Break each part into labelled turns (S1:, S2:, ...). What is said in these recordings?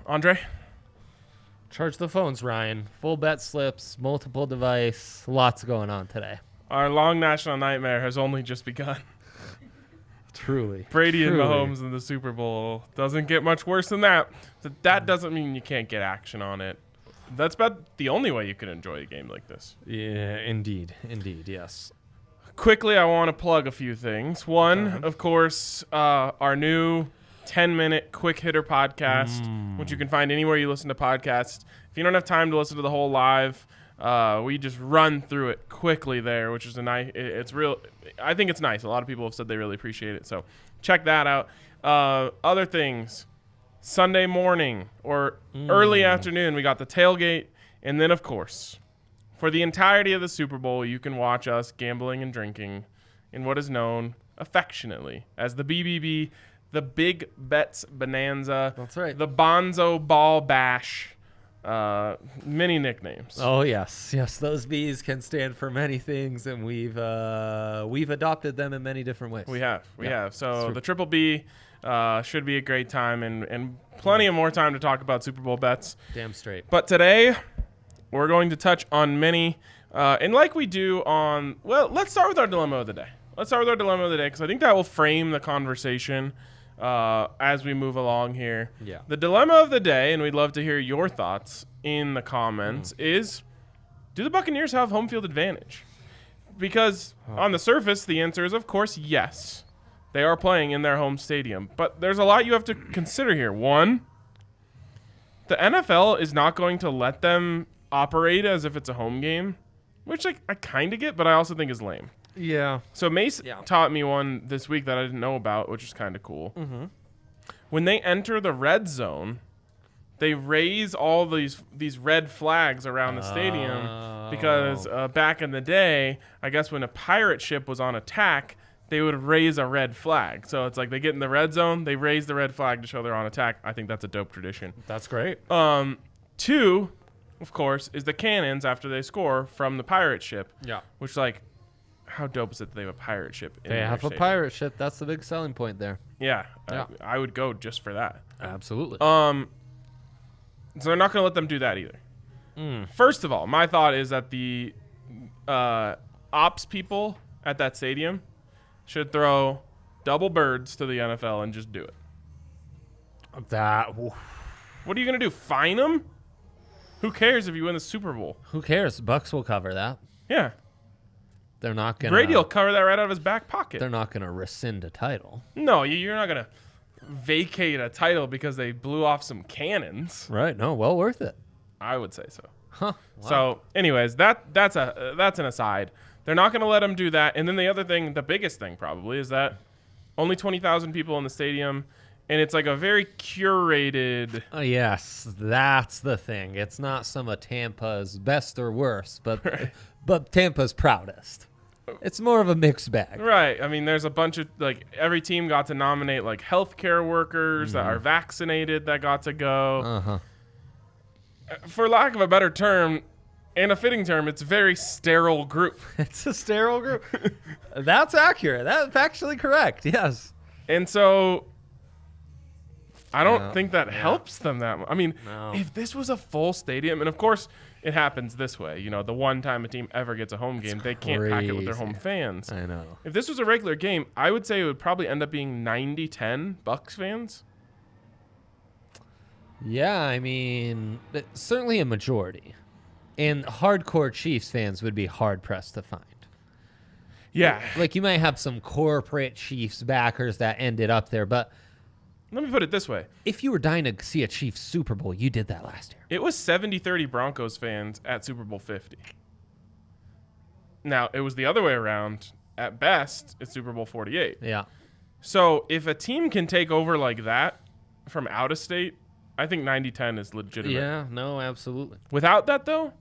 S1: Andre?
S2: Charge the phones, Ryan. Full bet slips, multiple device, lots going on today.
S1: Our long national nightmare has only just begun.
S2: Truly.
S1: Brady and Mahomes in the Super Bowl doesn't get much worse than that. But that doesn't mean you can't get action on it. That's about the only way you can enjoy a game like this.
S2: Yeah, indeed. Indeed, yes.
S1: Quickly, I want to plug a few things. One, of course, our new 10-minute quick hitter podcast, which you can find anywhere you listen to podcasts. If you don't have time to listen to the whole live, we just run through it quickly there, which is a nice. It's real. I think it's nice. A lot of people have said they really appreciate it. So check that out. Other things, Sunday morning or early afternoon, we got the tailgate, and then of course, for the entirety of the Super Bowl, you can watch us gambling and drinking in what is known affectionately as the BBB, the Big Bets Bonanza.
S2: That's right.
S1: The Bonzo Ball Bash. Many nicknames.
S2: Oh yes, those B's can stand for many things, and we've adopted them in many different ways.
S1: We have. So the Triple B should be a great time, and plenty of more time to talk about Super Bowl bets.
S2: Damn straight.
S1: But today we're going to touch on many, and like we do on. Well, let's start with our dilemma of the day. Because I think that will frame the conversation as we move along here.
S2: Yeah. The
S1: dilemma of the day, and we'd love to hear your thoughts in the comments, is do the Buccaneers have home field advantage? Because on the surface, the answer is, of course, yes. They are playing in their home stadium. But there's a lot you have to consider here. One, the NFL is not going to let them operate as if it's a home game, which I kind of get, but I also think is lame.
S2: Yeah.
S1: So Mace taught me one this week that I didn't know about, which is kind of cool. Mm-hmm. When they enter the red zone, they raise all these red flags around the stadium because back in the day, I guess when a pirate ship was on attack, they would raise a red flag. So it's like they get in the red zone, they raise the red flag to show they're on attack. I think that's a dope tradition.
S2: That's great.
S1: Two, of course, is the cannons after they score from the pirate ship.
S2: Yeah.
S1: Which, like, how dope is it that they have a pirate ship in
S2: They have a
S1: stadium?
S2: pirate ship. That's the big selling point there.
S1: Yeah. I would go just for that.
S2: Absolutely.
S1: So they're not going to let them do that either. First of all, my thought is that the ops people at that stadium should throw double birds to the NFL and just do it. What are you going to do? Fine them? Who cares if you win the Super Bowl?
S2: Who cares? Bucks will cover that.
S1: Yeah.
S2: They're not going to.
S1: Brady will cover that right out of his back pocket.
S2: They're not going to rescind a title.
S1: No, you're not going to vacate a title because they blew off some cannons.
S2: Right. No, well worth it.
S1: I would say so.
S2: Huh. Wow.
S1: So, anyways, that's an aside. They're not going to let them do that. And then the other thing, the biggest thing probably, is that only 20,000 people in the stadium, and it's like a very curated.
S2: Yes, that's the thing. It's not some of Tampa's best or worst, but Tampa's proudest. It's more of a mixed bag.
S1: Right. I mean, there's a bunch of, like, every team got to nominate, like, healthcare workers that are vaccinated that got to go.
S2: Uh-huh.
S1: For lack of a better term, and a fitting term, it's a very sterile group.
S2: It's a sterile group. That's accurate. That's factually correct. Yes.
S1: And so I don't think that helps them that much. I mean, if this was a full stadium, and of course it happens this way, you know, the one time a team ever gets a home game, they can't pack it with their home fans.
S2: I know.
S1: If this was a regular game, I would say it would probably end up being 90-10 Bucks fans.
S2: Yeah, I mean, certainly a majority. And hardcore Chiefs fans would be hard-pressed to find.
S1: Yeah.
S2: Like, you might have some corporate Chiefs backers that ended up there, but
S1: let me put it this way.
S2: If you were dying to see a Chiefs Super Bowl, you did that last year.
S1: It was 70-30 Broncos fans at Super Bowl 50. Now, it was the other way around. At best, it's Super Bowl 48.
S2: Yeah.
S1: So if a team can take over like that from out of state, I think 90-10 is legitimate.
S2: Yeah, no, absolutely.
S1: Without that, though,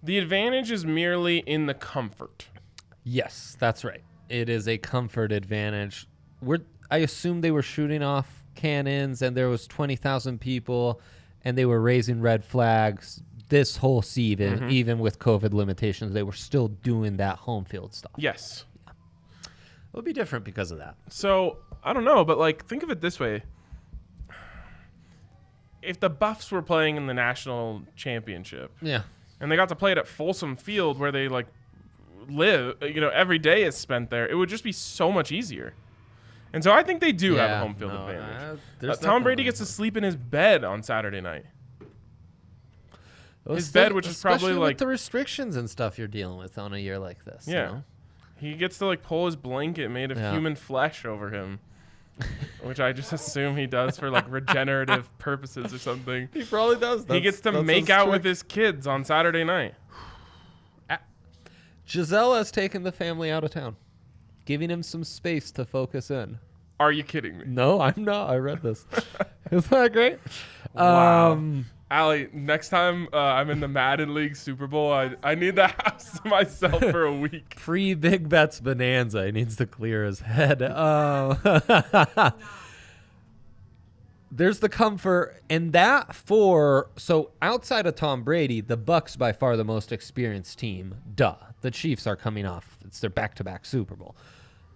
S1: the advantage is merely in the comfort.
S2: Yes, that's right. It is a comfort advantage. I assume they were shooting off cannons and there was 20,000 people and they were raising red flags this whole season, even with COVID limitations. They were still doing that home field stuff.
S1: Yes.
S2: Yeah. It would be different because of that.
S1: So, I don't know, but like think of it this way. if the Buffs were playing in the national championship, and they got to play it at Folsom Field where they like live, every day is spent there, it would just be so much easier. And so I think they do have a home field advantage. Tom Brady gets to sleep in his bed on Saturday night. His bed, which is probably like
S2: with the restrictions and stuff you're dealing with on a year like this.
S1: Yeah, he gets to like pull his blanket made of human flesh over him, which I just assume he does for like regenerative purposes or something.
S2: He probably does.
S1: He gets to make out with his kids on Saturday night.
S2: Giselle has taken the family out of town, giving him some space to focus in.
S1: Are you kidding me?
S2: No, I'm not. I read this. Isn't that great?
S1: Wow. Allie, next time I'm in the Madden League Super Bowl, I need the house to myself for a week.
S2: Pre-Big Bets Bonanza. He needs to clear his head. There's the comfort. And so outside of Tom Brady, the Bucs by far the most experienced team. Duh. The Chiefs are coming off. It's their back-to-back Super Bowl.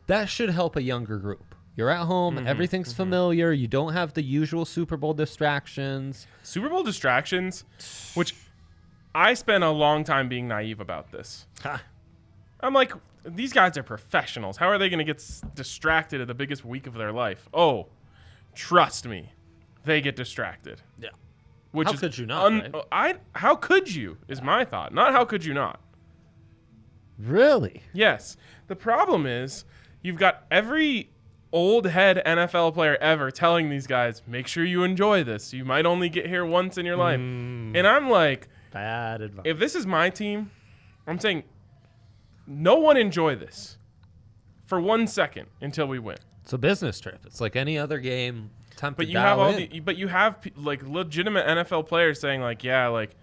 S2: That should help a younger group. You're at home. Everything's familiar. You don't have the usual Super Bowl distractions.
S1: Super Bowl distractions, which I spent a long time being naive about this. I'm like, these guys are professionals. How are they going to get distracted at the biggest week of their life? Oh, trust me, they get distracted.
S2: Yeah.
S1: Which
S2: how could you not? Right?
S1: How could you is my thought. Not how could you not.
S2: Really?
S1: Yes. The problem is you've got every old head NFL player ever telling these guys, make sure you enjoy this. You might only get here once in your life. And I'm like,
S2: bad advice.
S1: If this is my team, I'm saying no one enjoy this for 1 second until we win.
S2: It's a business trip. It's like any other game.
S1: But you have like legitimate NFL players saying like, yeah, like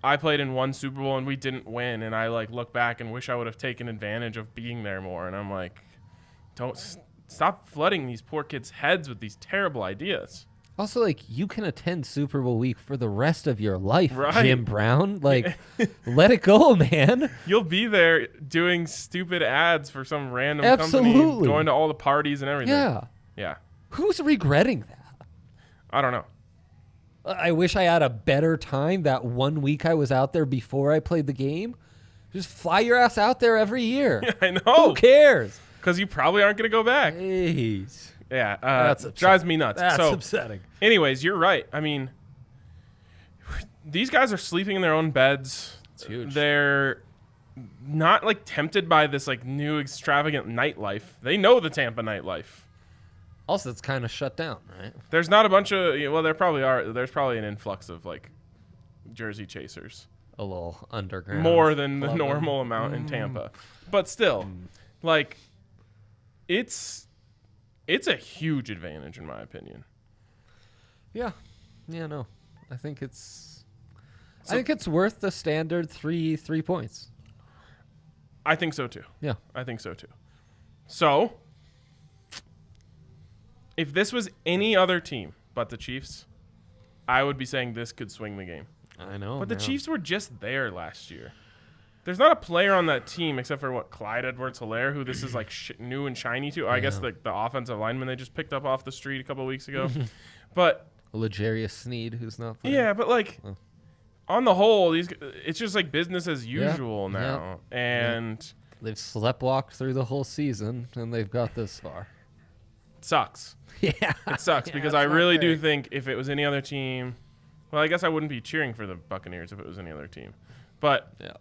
S1: I played in one Super Bowl and we didn't win, and I like look back and wish I would have taken advantage of being there more. And I'm like, don't stop flooding these poor kids' heads with these terrible ideas.
S2: Also, like, you can attend Super Bowl week for the rest of your life,
S1: right.
S2: Jim Brown. Like, let it go, man.
S1: You'll be there doing stupid ads for some random company, going to all the parties and everything. Yeah.
S2: Who's regretting that?
S1: I don't know.
S2: I wish I had a better time that 1 week I was out there before I played the game. Just fly your ass out there every year.
S1: I know.
S2: Who cares?
S1: Because you probably aren't going to go back.
S2: Jeez.
S1: Yeah, that's drives me nuts.
S2: That's upsetting.
S1: Anyways, you're right. I mean, these guys are sleeping in their own beds.
S2: It's huge.
S1: They're not like tempted by this like new extravagant nightlife. They know the Tampa nightlife.
S2: Also, it's kind of shut down, right?
S1: There's not a bunch of there probably are. There's probably an influx of like jersey chasers.
S2: A little underground.
S1: More than the normal amount in Tampa, but still, like. It's a huge advantage in my opinion.
S2: Yeah, no. I think it's worth the standard three points.
S1: I think so too.
S2: Yeah.
S1: I think so too. So, if this was any other team but the Chiefs, I would be saying this could swing the game.
S2: I know.
S1: But the Chiefs were just there last year. There's not a player on that team except for Clyde Edwards-Helaire, who this is like new and shiny to. I guess the offensive lineman they just picked up off the street a couple of weeks ago. But
S2: L'Jarius Sneed, who's not playing.
S1: Yeah, but on the whole, it's just like business as usual now. And
S2: they've sleptwalked through the whole season, and they've got this far.
S1: It sucks.
S2: Yeah.
S1: It sucks because I really do think if it was any other team, well, I guess I wouldn't be cheering for the Buccaneers if it was any other team. But
S2: yeah.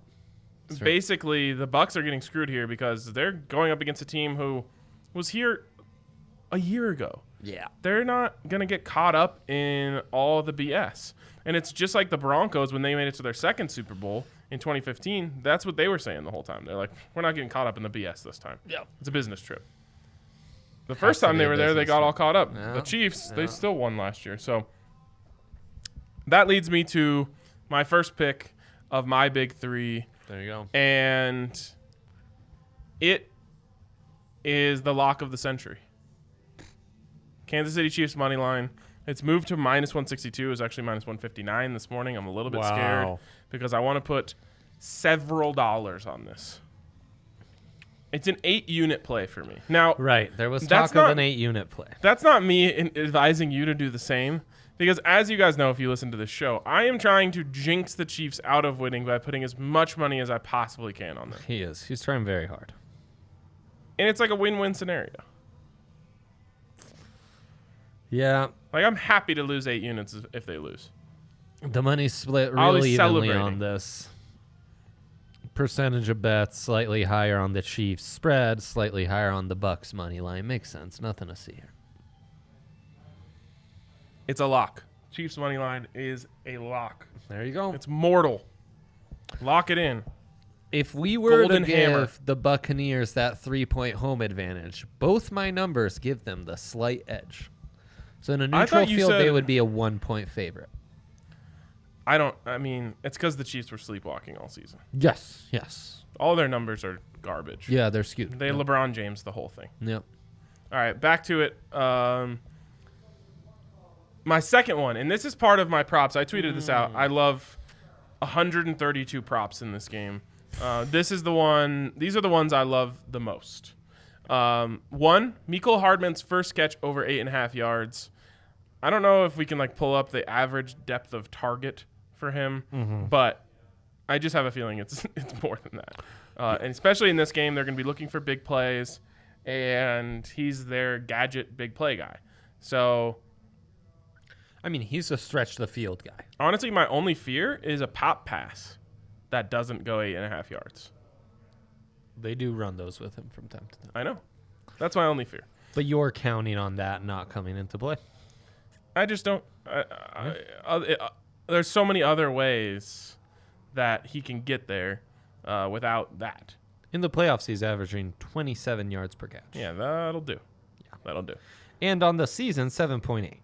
S1: Basically, the Bucs are getting screwed here because they're going up against a team who was here a year ago.
S2: Yeah.
S1: They're not going to get caught up in all the BS. And it's just like the Broncos when they made it to their second Super Bowl in 2015. That's what they were saying the whole time. They're like, we're not getting caught up in the BS this time.
S2: Yeah.
S1: It's a business trip. The first time they were there, they got all caught up.
S2: Yeah.
S1: The Chiefs, they still won last year. So that leads me to my first pick of my big three.
S2: There you go.
S1: And it is the lock of the century. Kansas City Chiefs money line. It's moved to minus 162. It was actually minus 159 this morning. I'm a little bit scared because I want to put several dollars on this. It's an 8-unit play for me. Now,
S2: right. There was talk of an 8-unit play.
S1: That's not me advising you to do the same. Because as you guys know, if you listen to this show, I am trying to jinx the Chiefs out of winning by putting as much money as I possibly can on them.
S2: He is. He's trying very hard.
S1: And it's like a win-win scenario.
S2: Yeah.
S1: Like, I'm happy to lose 8 units if they lose.
S2: The money's split
S1: I'll
S2: really
S1: be
S2: evenly
S1: celebrating
S2: on this. Percentage of bets slightly higher on the Chiefs spread, slightly higher on the Bucks money line. Makes sense. Nothing to see here.
S1: It's a lock. Chiefs money line is a lock.
S2: There you go.
S1: It's mortal. Lock it in.
S2: If we were
S1: Golden
S2: to
S1: hammer.
S2: give the Buccaneers that 3-point home advantage, both my numbers give them the slight edge. So in a neutral field, they would be a 1-point favorite.
S1: I mean, it's because the Chiefs were sleepwalking all season.
S2: Yes, yes.
S1: All their numbers are garbage.
S2: Yeah, they're skewed.
S1: They LeBron James the whole thing.
S2: Yep.
S1: All right, back to it. My second one, and this is part of my props. I tweeted this out. I love 132 props in this game. This is the one. These are the ones I love the most. One, Mecole Hardman's first catch over 8.5 yards. I don't know if we can pull up the average depth of target for him, but I just have a feeling it's more than that. And especially in this game, they're going to be looking for big plays, and he's their gadget big play guy. So,
S2: I mean, he's a stretch the field guy.
S1: honestly, my only fear is a pop pass that doesn't go 8.5 yards.
S2: They do run those with him from time to time.
S1: I know. That's my only fear.
S2: But you're counting on that not coming into play.
S1: I just don't. There's so many other ways that he can get there without that.
S2: In the playoffs, he's averaging 27 yards per catch.
S1: Yeah, that'll do. Yeah, that'll do.
S2: And on the season, 7.8.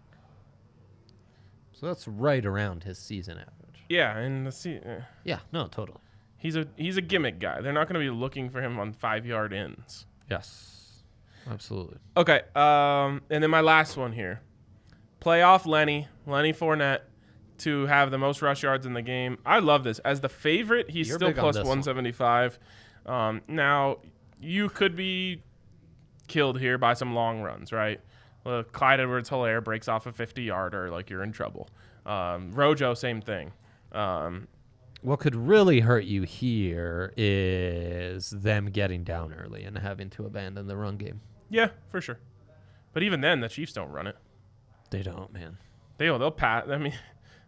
S2: So that's right around his season average.
S1: Yeah, and
S2: Yeah, no, totally.
S1: he's a gimmick guy. They're not going to be looking for him on 5-yard ends.
S2: Yes, absolutely.
S1: Okay, and then my last one here. Playoff Lenny Fournette to have the most rush yards in the game. I love this. As the favorite, he's
S2: You're
S1: still
S2: big on
S1: plus
S2: this
S1: 175. Now, you could be killed here by some long runs, right? Clyde Edwards-Helaire breaks off a 50-yarder, you're in trouble. Rojo, same thing.
S2: What could really hurt you here is them getting down early and having to abandon the run game.
S1: Yeah, for sure. But even then, the Chiefs don't run it.
S2: They don't, man.
S1: They'll pass. I mean,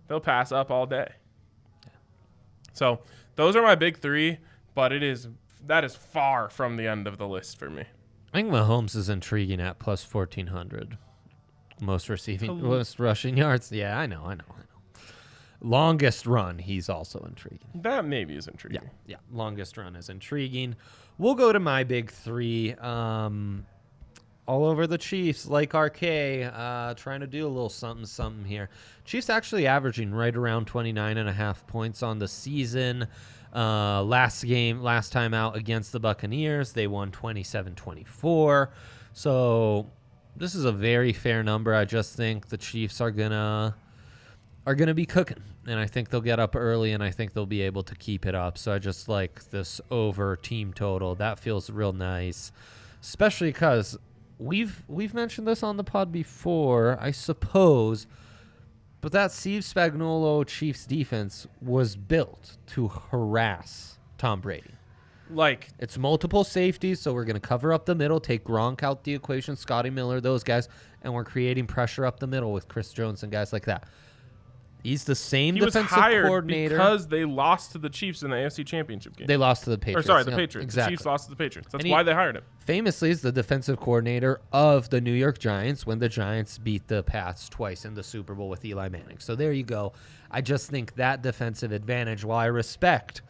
S1: they'll pass up all day. Yeah. So those are my big three, but that is far from the end of the list for me.
S2: I think Mahomes is intriguing at plus 1,400. Most rushing yards. Yeah, I know. Longest run, he's also intriguing.
S1: That maybe is intriguing.
S2: Yeah. Longest run is intriguing. We'll go to my big three. All over the Chiefs, like RK, trying to do a little something here. Chiefs actually averaging right around 29.5 points on the season. Last time out against the Buccaneers, they won 27-24. So this is a very fair number. I just think the Chiefs are gonna be cooking, and I think they'll get up early, and I think they'll be able to keep it up. So I just like this over team total. That feels real nice, especially because we've mentioned this on the pod before, I suppose, but that Steve Spagnuolo Chiefs defense was built to harass Tom Brady.
S1: It's
S2: multiple safeties, so we're going to cover up the middle, take Gronk out the equation, Scotty Miller, those guys, and we're creating pressure up the middle with Chris Jones and guys like that. He's the same defensive coordinator.
S1: Because they lost to the Chiefs in the AFC Championship game.
S2: They lost to the Patriots.
S1: The Patriots.
S2: Exactly.
S1: The Chiefs lost to the Patriots. That's why they hired him.
S2: Famously is the defensive coordinator of the New York Giants when the Giants beat the Pats twice in the Super Bowl with Eli Manning. So there you go. I just think that defensive advantage, while I respect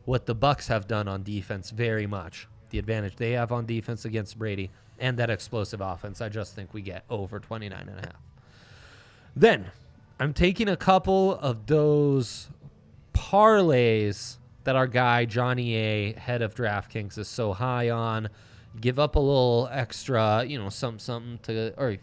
S2: what the Bucs have done on defense very much, the advantage they have on defense against Brady and that explosive offense, I just think we get over 29.5. Then I'm taking a couple of those parlays that our guy Johnny A, head of DraftKings, is so high on. Give up a little extra, something to, or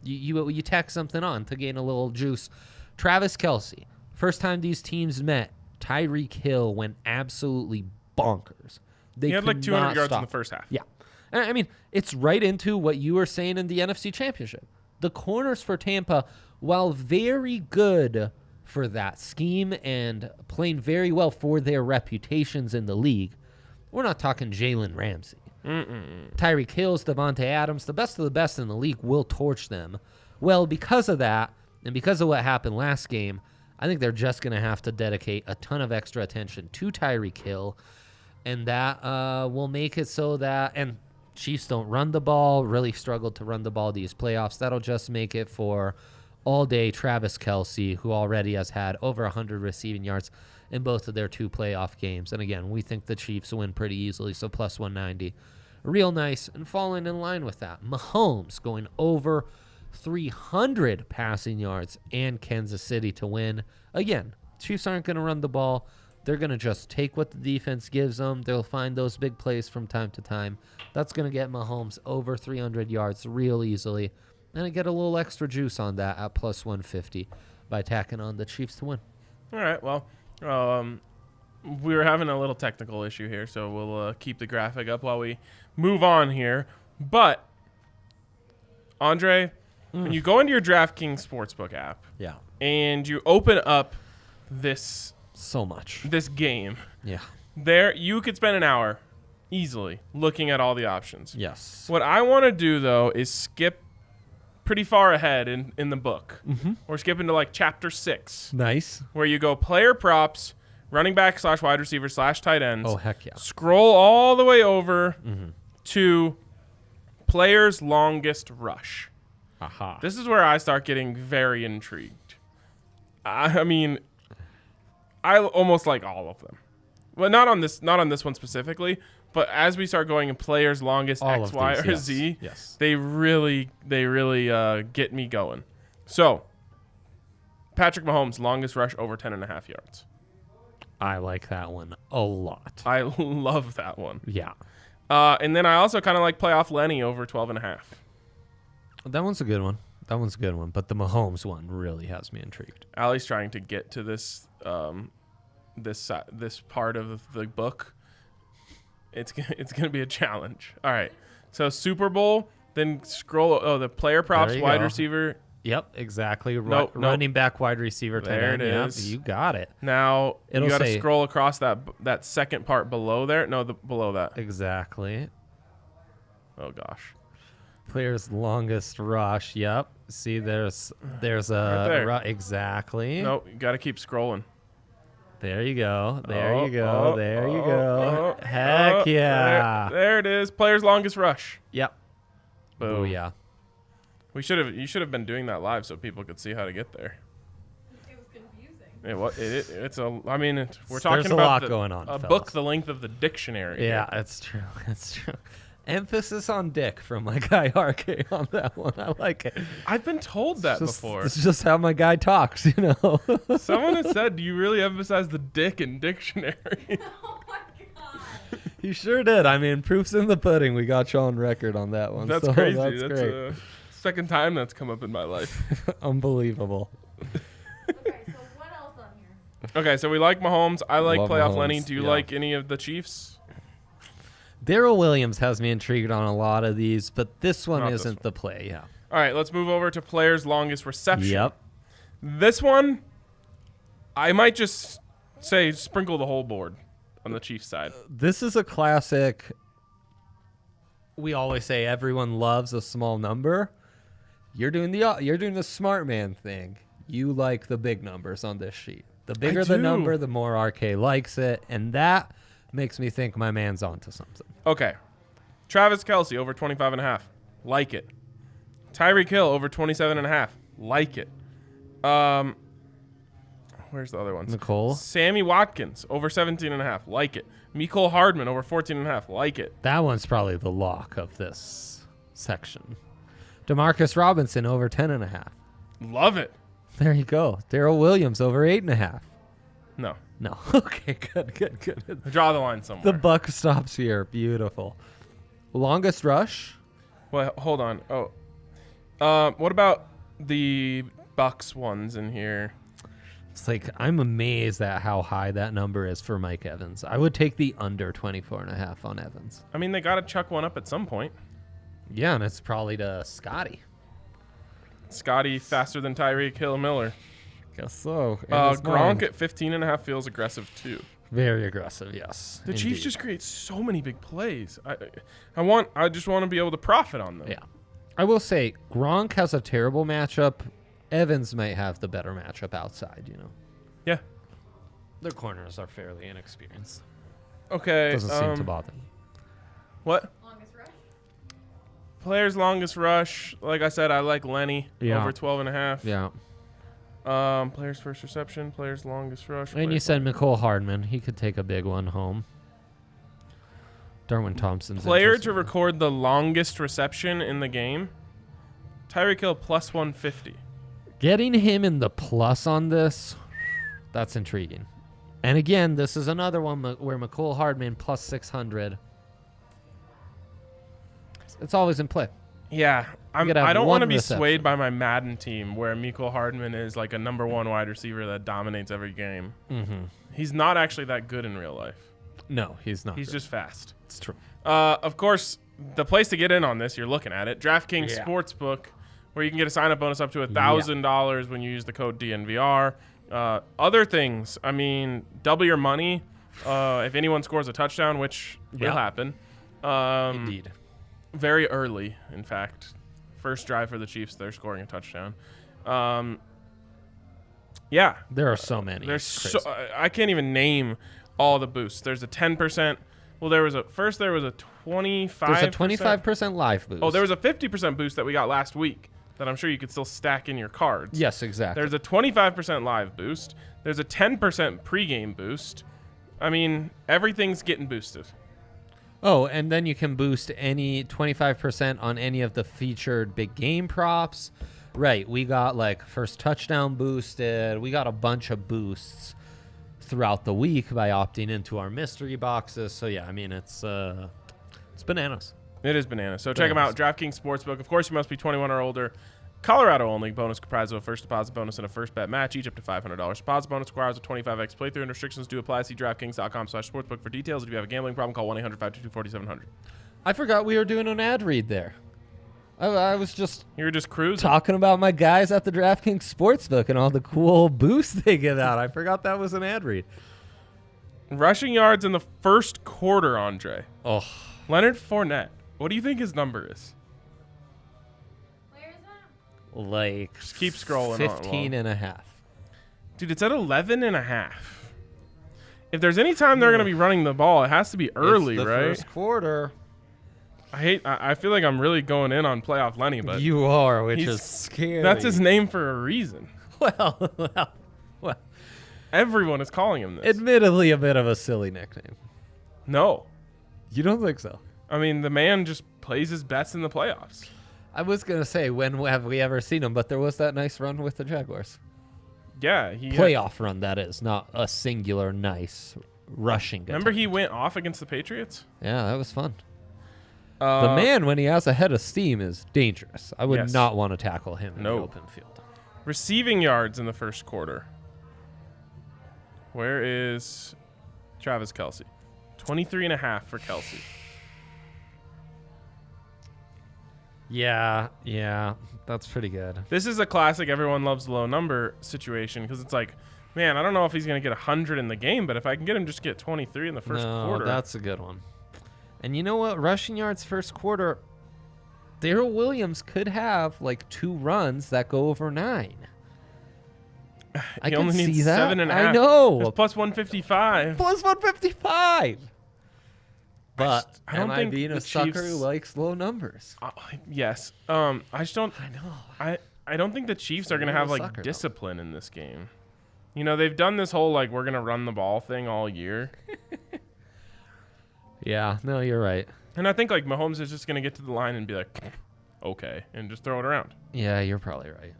S2: you tack something on to gain a little juice. Travis Kelce, first time these teams met, Tyreek Hill went absolutely bonkers.
S1: He had 200 yards in the first half.
S2: Yeah, I mean, it's right into what you were saying in the NFC Championship. the corners for Tampa, while very good for that scheme and playing very well for their reputations in the league, we're not talking Jalen Ramsey. Tyreek Hill, Devontae Adams, the best of the best in the league will torch them. Well, because of that, and because of what happened last game, I think they're just going to have to dedicate a ton of extra attention to Tyreek Hill, and that will make it so that, and Chiefs don't run the ball, really struggled to run the ball these playoffs. That'll just make it for all day Travis Kelce, who already has had over 100 receiving yards in both of their 2 playoff games. And again, we think the Chiefs win pretty easily, so plus 190. Real nice, and falling in line with that. Mahomes going over 300 passing yards and Kansas City to win. Again, Chiefs aren't going to run the ball. They're going to just take what the defense gives them. They'll find those big plays from time to time. That's going to get Mahomes over 300 yards real easily. And I get a little extra juice on that at plus 150 by tacking on the Chiefs to win.
S1: All right, well, we were having a little technical issue here, so we'll keep the graphic up while we move on here. But, Andre, when you go into your DraftKings Sportsbook app and you open up this game, there you could spend an hour easily looking at all the options.
S2: Yes.
S1: What I want to do, though, is skip pretty far ahead in the book. We're skipping to like chapter 6.
S2: Nice.
S1: Where you go player props, running back / wide receiver / tight ends.
S2: Oh, heck yeah.
S1: Scroll all the way over to players' longest rush.
S2: Aha.
S1: This is where I start getting very intrigued. I mean, I almost like all of them. Well, not on this one specifically, but as we start going in players' longest
S2: all
S1: X, Y,
S2: these,
S1: or Z,
S2: yes.
S1: they really get me going. So, Patrick Mahomes, longest rush over 10.5 yards.
S2: I like that one a lot.
S1: I love that one.
S2: Yeah.
S1: And then I also kind of like playoff Lenny over 12.5.
S2: That one's a good one. But the Mahomes one really has me intrigued.
S1: Allie's trying to get to this this part of the book. It's gonna be a challenge. All right. So Super Bowl, then scroll. Oh, the player props, wide receiver.
S2: Yep, exactly.
S1: Running
S2: back, wide receiver, tight end.
S1: There it is.
S2: You got it.
S1: Now
S2: It'll
S1: you got to
S2: say-
S1: scroll across that second part below there. No, below that.
S2: Exactly.
S1: Oh gosh.
S2: Player's longest rush. Yep. See, there's a
S1: there.
S2: Exactly.
S1: Nope. You got to keep scrolling.
S2: There you go. There you go. Heck yeah.
S1: There it is. Player's longest rush.
S2: Yep.
S1: Boom.
S2: Oh yeah.
S1: You should have been doing that live so people could see how to get there.
S3: It was confusing.
S1: We're talking
S2: There's a
S1: about
S2: lot going on,
S1: a
S2: fellas.
S1: book the length of the dictionary.
S2: Yeah, it's true. It's true. Emphasis on dick from my guy RK on that one. I like it.
S1: I've been told that before.
S2: It's just how my guy talks, you know.
S1: Someone has said, "Do you really emphasize the dick in dictionary?"
S3: Oh my god.
S2: You sure did. I mean, proof's in the pudding. We got you on record on that one.
S1: That's
S2: so
S1: crazy.
S2: That's
S1: That's
S2: great.
S1: second time that's come up in my life.
S2: Unbelievable.
S3: Okay, so what else on here?
S1: Okay, so we like Mahomes. I like
S2: Love
S1: playoff
S2: Mahomes,
S1: Lenny. Do you
S2: yeah.
S1: like any of the Chiefs?
S2: Darrell Williams has me intrigued on a lot of these, but this one
S1: Not this
S2: isn't the play. Yeah.
S1: All right, let's move over to players' longest reception.
S2: Yep.
S1: This one, I might just say sprinkle the whole board on the Chiefs side.
S2: This is a classic. We always say everyone loves a small number. You're doing the smart man thing. You like the big numbers on this sheet. The bigger the
S1: do.
S2: number, the more RK likes it, and that makes me think my man's onto something.
S1: Okay. Travis Kelce over 25.5. Like it. Tyreek Hill over 27.5. Like it. Where's the other ones?
S2: Nicole?
S1: Sammy Watkins over 17.5. Like it. Mecole Hardman over 14.5. Like it.
S2: That one's probably the lock of this section. Demarcus Robinson over 10.5.
S1: Love it.
S2: There you go. Darrell Williams over 8.5.
S1: No.
S2: No. Okay, good.
S1: Draw the line somewhere.
S2: The buck stops here. Beautiful. Longest rush?
S1: Well, hold on. Oh. What about the Bucks ones in here?
S2: It's like I'm amazed at how high that number is for Mike Evans. I would take the under 24.5 on Evans.
S1: I mean, they got to chuck one up at some point.
S2: Yeah, and it's probably to Scotty.
S1: Scotty faster than Tyreek Hill Miller.
S2: Guess so.
S1: Gronk at 15.5 feels aggressive too.
S2: Very aggressive, yes.
S1: The Chiefs
S2: indeed.
S1: just create so many big plays. I just want to be able to profit on them.
S2: Yeah. I will say, Gronk has a terrible matchup. Evans might have the better matchup outside, you know.
S1: Yeah.
S2: Their corners are fairly inexperienced.
S1: Okay.
S2: Doesn't seem to bother them.
S1: What?
S3: Longest rush?
S1: Players longest rush. Like I said, I like Lenny
S2: Yeah.
S1: over 12.5.
S2: Yeah.
S1: Players first reception. Players longest rush.
S2: And you said McCole Hardman. He could take a big one home. Darwin Thompson's
S1: player to
S2: interesting.
S1: record the longest reception in the game. Tyreek Hill plus 150.
S2: Getting him in the plus on this, that's intriguing. And again, this is another one where McCole Hardman plus 600. It's always in play.
S1: Yeah,
S2: gotta have
S1: I don't want to
S2: one
S1: be
S2: reception.
S1: swayed by my Madden team where Mecole Hardman is like a number one wide receiver that dominates every game.
S2: Mm-hmm.
S1: He's not actually that good in real life.
S2: No, he's not.
S1: He's just fast.
S2: It's true.
S1: Of course, the place to get in on this, you're looking at it, DraftKings
S2: Yeah.
S1: Sportsbook, where you can get a sign-up bonus up to $1,000 when you use the code DNVR. Other things, I mean, double your money if anyone scores a touchdown, which will
S2: Yeah.
S1: happen.
S2: Indeed.
S1: Very early, in fact. First drive for the Chiefs, they're scoring a touchdown. Yeah.
S2: There are so many.
S1: There's
S2: It's
S1: so
S2: crazy.
S1: I can't even name all the boosts. There's a 10%. Well, there was a 25.
S2: There's a 25% live boost.
S1: Oh, there was a 50% boost that we got last week that I'm sure you could still stack in your cards.
S2: Yes, exactly.
S1: There's a 25% live boost. There's a 10% pregame boost. I mean, everything's getting boosted.
S2: Oh, and then you can boost any 25% on any of the featured big game props. Right. We got like first touchdown boosted. We got a bunch of boosts throughout the week by opting into our mystery boxes. So yeah, I mean it's bananas.
S1: It is bananas. So check them out. DraftKings Sportsbook. Of course, you must be 21 or older. Colorado only. Bonus comprised of a first deposit bonus and a first bet match, each up to $500. Deposit bonus requires a 25x playthrough, and restrictions do apply. See DraftKings.com/sportsbook for details. If you have a gambling problem, call 1-800-522-4700.
S2: I forgot we were doing an ad read there. I was just
S1: You were just cruising.
S2: talking about my guys at the DraftKings Sportsbook and all the cool boosts they give out. I forgot that was an ad read.
S1: Rushing yards in the first quarter, Andre.
S2: Oh,
S1: Leonard Fournette. What do you think his number is?
S3: Where is that?
S2: like
S1: Just keep scrolling.
S2: 15
S1: on.
S2: and a half.
S1: Dude, it's at 11.5. If there's any time they're going to be running the ball, it has to be early,
S2: It's the
S1: right?
S2: first quarter.
S1: I feel like I'm really going in on playoff Lenny, but
S2: You are, which
S1: he's-
S2: is scary.
S1: that's his name for a reason.
S2: Well,
S1: Everyone is calling him this.
S2: admittedly a bit of a silly nickname.
S1: No.
S2: You don't think so?
S1: I mean, the man just plays his best in the playoffs.
S2: I was going to say, when have we ever seen him? But there was that nice run with the Jaguars.
S1: Yeah. He
S2: Playoff run, that is, not a singular nice rushing.
S1: Remember
S2: attempt.
S1: he went off against the Patriots?
S2: Yeah, that was fun. The man, when he has a head of steam, is dangerous. I would
S1: Yes.
S2: not want to tackle him in
S1: No.
S2: the open field.
S1: Receiving yards in the first quarter. Where is Travis Kelce? 23.5 for Kelce.
S2: Yeah, that's pretty good.
S1: This is a classic everyone loves the low number situation because it's like, man, I don't know if he's going to get 100 in the game, but if I can get him just get 23 in the first quarter.
S2: That's a good one. And you know what? Rushing yards first quarter, Darrell Williams could have like 2 runs that go over 9. I
S1: He
S2: can
S1: only
S2: see
S1: needs
S2: that.
S1: 7.5.
S2: I know.
S1: It's plus 155.
S2: Plus 155. But
S1: I don't
S2: am
S1: think
S2: I being
S1: the
S2: a sucker
S1: Chiefs-
S2: who likes low numbers?
S1: Yes. I just don't.
S2: I know.
S1: I don't think the Chiefs are going to
S2: You're a
S1: have like
S2: sucker, though.
S1: discipline in this game. You know, they've done this whole like we're going to run the ball thing all year.
S2: Yeah, no, you're right.
S1: And I think like Mahomes is just going to get to the line and be like, okay, and just throw it around.
S2: Yeah, you're probably right.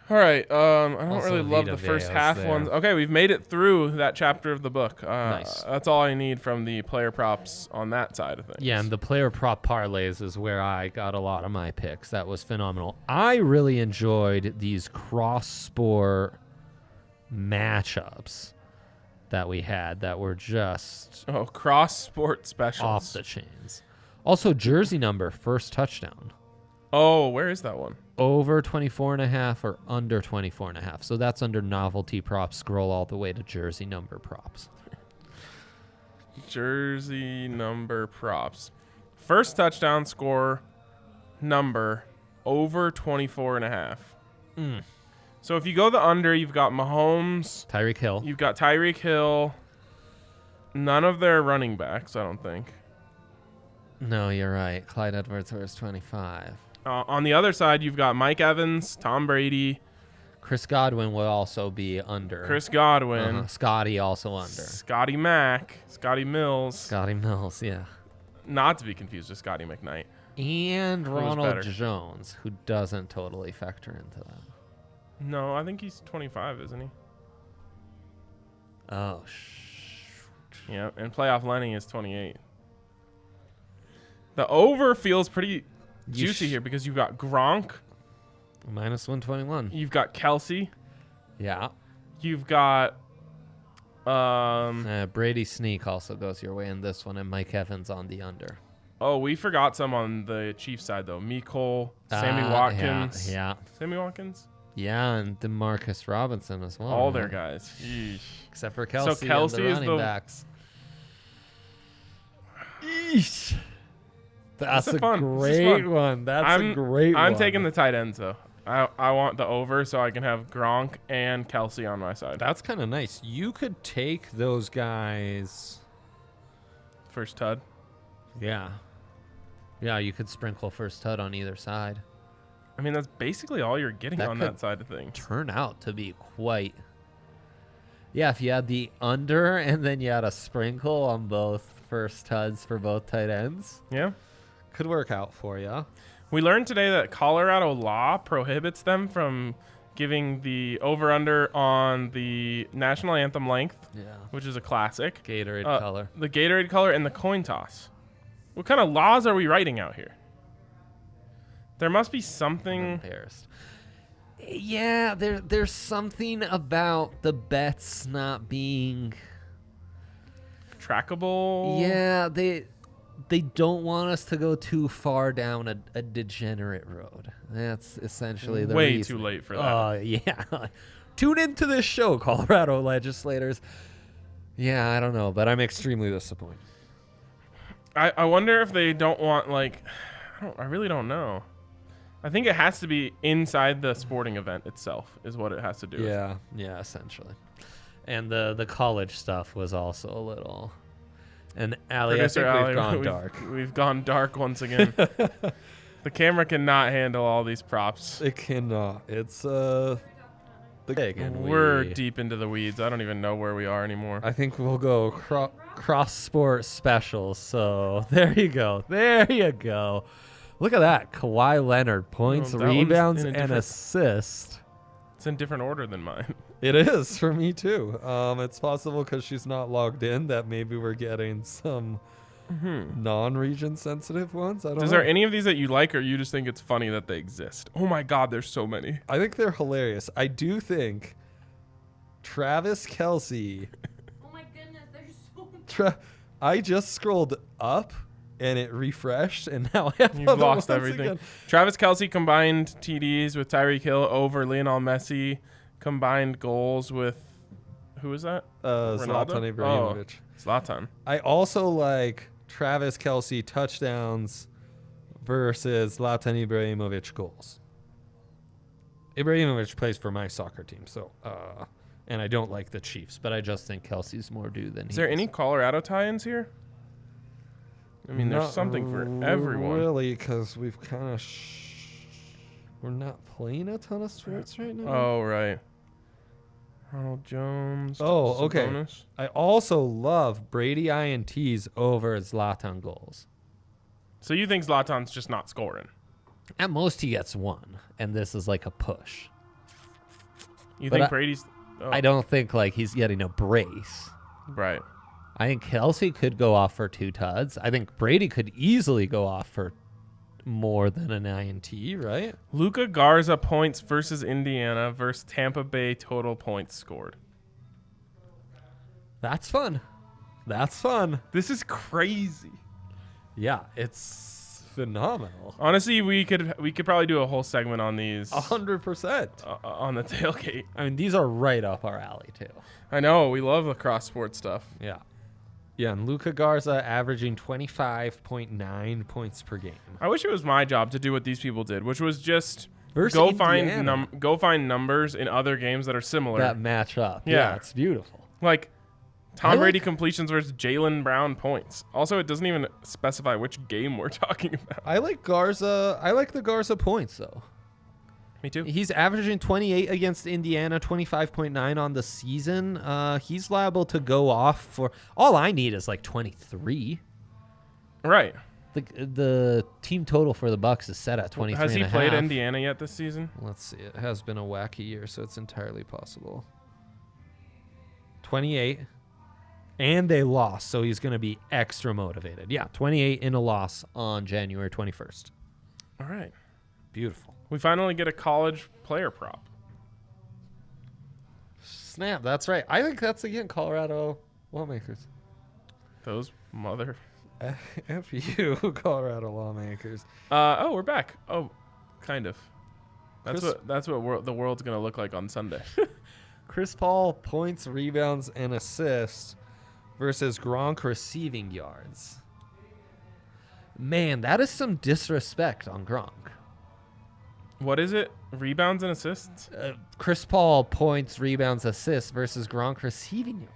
S1: All right. I don't
S2: Also,
S1: really love
S2: Vita
S1: the first
S2: Vea's
S1: half
S2: there.
S1: ones. Okay, we've made it through that chapter of the book.
S2: Nice.
S1: That's all I need from the player props on that side of things.
S2: Yeah, and the player prop parlays is where I got a lot of my picks. That was phenomenal. I really enjoyed these cross-sport matchups that we had that were just
S1: cross sport specials.
S2: off the chains. Also, jersey number, first touchdown.
S1: Oh, where is that one?
S2: Over 24.5 or under 24.5. So that's under novelty props. Scroll all the way to jersey number props.
S1: Jersey number props. First touchdown score number over 24.5. So if you go the under, you've got Mahomes.
S2: Tyreek Hill.
S1: You've got Tyreek Hill. None of their running backs, I don't think.
S2: No, you're right. Clyde Edwards-Helaire 25.
S1: On the other side, you've got Mike Evans, Tom Brady.
S2: Chris Godwin will also be under.
S1: Chris Godwin.
S2: Scotty also under.
S1: Scotty Mack. Scotty Mills.
S2: Scotty Mills, yeah.
S1: Not to be confused with Scotty McKnight.
S2: And Ronald
S1: better?
S2: Jones, who doesn't totally factor into that.
S1: No, I think he's 25, isn't he?
S2: Oh,
S1: Yeah, and playoff Lenny is 28. The over feels pretty juicy here because you've got Gronk.
S2: Minus 121.
S1: You've got Kelsey.
S2: Yeah.
S1: You've got
S2: Brady sneak also goes your way in this one, and Mike Evans on the under.
S1: Oh, we forgot some on the Chiefs side though. Mecole, Sammy Watkins.
S2: Yeah.
S1: Sammy Watkins.
S2: Yeah, and DeMarcus Robinson as well.
S1: All their guys. Yeesh.
S2: Except for Kelsey,
S1: So Kelsey
S2: and the
S1: is
S2: running
S1: the
S2: backs. Eesh. That's a great one. That's a great one.
S1: I'm taking the tight ends though. I want the over so I can have Gronk and Kelsey on my side.
S2: That's kind of nice. You could take those guys.
S1: First tud.
S2: Yeah. Yeah, you could sprinkle first tud on either side.
S1: I mean, that's basically all you're getting on that side of things.
S2: Turn out to be quite. Yeah, if you had the under and then you had a sprinkle on both first tuds for both tight ends.
S1: Yeah.
S2: Could work out for you.
S1: We learned today that Colorado law prohibits them from giving the over-under on the national anthem length, which is a classic.
S2: Gatorade color.
S1: The Gatorade color and the coin toss. What kind of laws are we writing out here? There must be something.
S2: I'm embarrassed. Yeah, there's something about the bets not being
S1: trackable.
S2: Yeah, they don't want us to go too far down a degenerate road. That's essentially the
S1: way
S2: reason.
S1: too late for that.
S2: Yeah. Tune into this show, Colorado legislators. Yeah, I don't know, but I'm extremely disappointed.
S1: I wonder if they don't want I really don't know. I think it has to be inside the sporting event itself is what it has to do with.
S2: Yeah, essentially. And the college stuff was also a little. And Allie, I think we've gone dark.
S1: We've gone dark once again. The camera cannot handle all these props.
S2: It cannot. It's
S1: we're deep into the weeds. I don't even know where we are anymore.
S2: I think we'll go cross sport specials. So there you go. There you go. Look at that. Kawhi Leonard points, rebounds, and assists.
S1: It's in different order than mine.
S2: It is for me too. It's possible because she's not logged in that maybe we're getting some non-region sensitive ones. I don't know.
S1: Is there any of these that you like, or you just think it's funny that they exist? Oh my God, there's so many.
S2: I think they're hilarious. I do think Travis Kelce.
S3: Oh my goodness, there's so many.
S2: I just scrolled up and it refreshed, and now I have
S1: You've lost everything.
S2: Again.
S1: Travis Kelce combined TDs with Tyreek Hill over Lionel Messi. Combined goals with who is that?
S2: Zlatan Ibrahimovic.
S1: Zlatan.
S2: I also like Travis Kelce touchdowns versus Zlatan Ibrahimovic goals. Ibrahimovic plays for my soccer team, so and I don't like the Chiefs, but I just think Kelsey's more due than he is.
S1: Is there any Colorado tie-ins here? I mean, there's something for everyone.
S2: Really, because we've kind of we're not playing a ton of sports right now.
S1: Oh, right. Ronald Jones.
S2: Oh, okay.
S1: Sabonis.
S2: I also love Brady INTs over Zlatan goals.
S1: So you think Zlatan's just not scoring?
S2: At most, he gets one, and this is like a push.
S1: You think Brady's... Oh.
S2: I don't think he's getting a brace.
S1: Right.
S2: I think Kelsey could go off for 2 tuds. I think Brady could easily go off for more than an INT, right?
S1: Luka Garza points versus Indiana versus Tampa Bay total points scored.
S2: That's fun. That's fun.
S1: This is crazy.
S2: Yeah, it's phenomenal.
S1: Honestly, we could probably do a whole segment on these
S2: 100%.
S1: On the tailgate.
S2: I mean, these are right up our alley, too.
S1: I know. We love lacrosse sports stuff.
S2: Yeah. Yeah, and Luka Garza averaging 25.9 points per game.
S1: I wish it was my job to do what these people did, which was just
S2: Versus
S1: go
S2: Indiana.
S1: find numbers in other games that are similar.
S2: That match up.
S1: Yeah.
S2: It's beautiful.
S1: Like Tom Brady completions versus Jaylen Brown points. Also, it doesn't even specify which game we're talking about.
S2: I like Garza. I like the Garza points, though.
S1: Me too.
S2: He's averaging 28 against Indiana, 25.9 on the season. He's liable to go off for... All I need is like 23.
S1: Right.
S2: The team total for the Bucks is set at 23.
S1: Has he played Indiana yet this season?
S2: Let's see. It has been a wacky year, so it's entirely possible. 28. And they lost, so he's going to be extra motivated. Yeah, 28 in a loss on January 21st.
S1: All right.
S2: Beautiful.
S1: We finally get a college player prop.
S2: Snap, that's right. I think that's, again, Colorado lawmakers.
S1: Those mother...
S2: F you, Colorado lawmakers.
S1: We're back. Oh, kind of. That's
S2: Chris-
S1: what the world's going to look like on Sunday.
S2: Chris Paul points, rebounds, and assists versus Gronk receiving yards. Man, that is some disrespect on Gronk.
S1: What is it? Rebounds and assists?
S2: Chris Paul points, rebounds, assists versus Gronk receiving yards.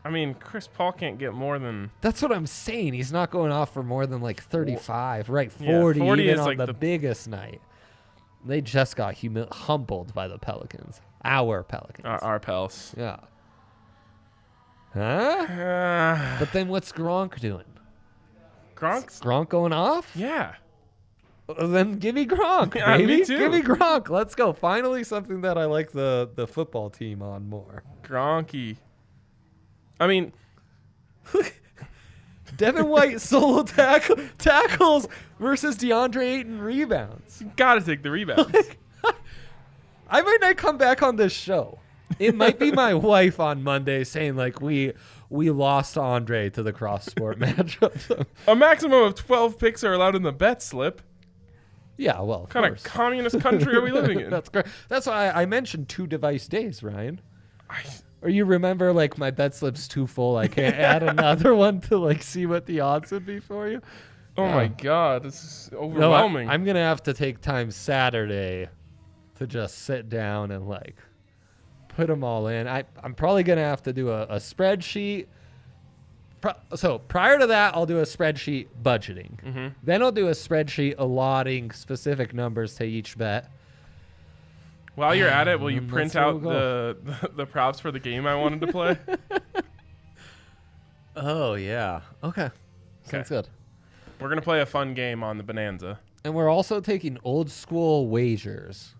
S1: I mean, Chris Paul can't get more than...
S2: That's what I'm saying. He's not going off for more than like 35, right? 40,
S1: Yeah, 40
S2: even
S1: is
S2: on
S1: like
S2: the
S1: the
S2: biggest night. They just got humbled by the Pelicans. Our Pelicans.
S1: Our Pels.
S2: Yeah. Huh? But then what's Gronk doing?
S1: Gronk's...
S2: Gronk going off?
S1: Yeah.
S2: Then give me Gronk,
S1: Yeah,
S2: baby.
S1: me too.
S2: Give me Gronk. Let's go. Finally something that I like the football team on more.
S1: Gronky. I mean...
S2: Devin White solo tackles versus DeAndre Ayton rebounds.
S1: You got to take the rebounds.
S2: I might not come back on this show. It might be my wife on Monday saying like we lost Andre to the cross sport matchup.
S1: A maximum of 12 picks are allowed in the bet slip.
S2: Yeah, well,
S1: What kind of communist country are we living in?
S2: That's great. That's why I mentioned 2 device days, Ryan. Or you remember like my bet slip's too full. I can't add another one to like see what the odds would be for you.
S1: Oh my God, this is overwhelming.
S2: No, I'm gonna have to take time Saturday to just sit down and like put them all in. I'm probably gonna have to do a spreadsheet. So prior to that, I'll do a spreadsheet budgeting.
S1: Mm-hmm.
S2: Then I'll do a spreadsheet allotting specific numbers to each bet.
S1: While you're at it, will you
S2: That's
S1: print
S2: where
S1: out
S2: we'll
S1: the props for the game I wanted to play?
S2: Oh yeah. Okay. Sounds good.
S1: We're going to play a fun game on the Bonanza.
S2: And we're also taking old school wagers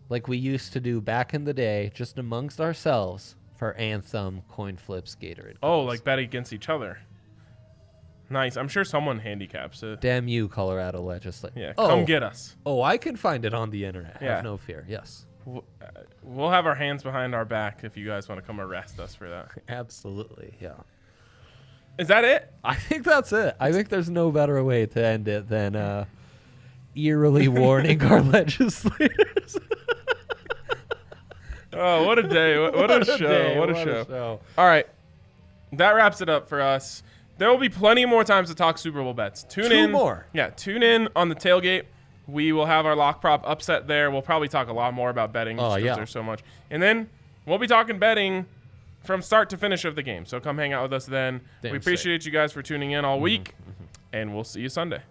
S2: like we used to do back in the day, just amongst ourselves for Anthem, coin flips, Gatorade.
S1: Oh,
S2: cards.
S1: like bet against each other. Nice. I'm sure someone handicaps it.
S2: Damn you, Colorado legislature.
S1: Yeah, come get us.
S2: Oh, I can find it on the internet.
S1: Yeah.
S2: Have no fear. Yes.
S1: We'll have our hands behind our back if you guys want to come arrest us for that.
S2: Absolutely. Yeah.
S1: Is that it?
S2: I think that's it. I think there's no better way to end it than eerily warning our legislators.
S1: Oh, what a day. What a show.
S2: day,
S1: What a show. All right. That wraps it up for us. There will be plenty more times to talk Super Bowl bets. Tune in.
S2: 2 more.
S1: Yeah, tune in on the tailgate. We will have our lock prop upset there. We'll probably talk a lot more about betting just because there's so much. And then we'll be talking betting from start to finish of the game. So come hang out with us then.
S2: Damn
S1: we appreciate you guys for tuning in all week, and we'll see you Sunday.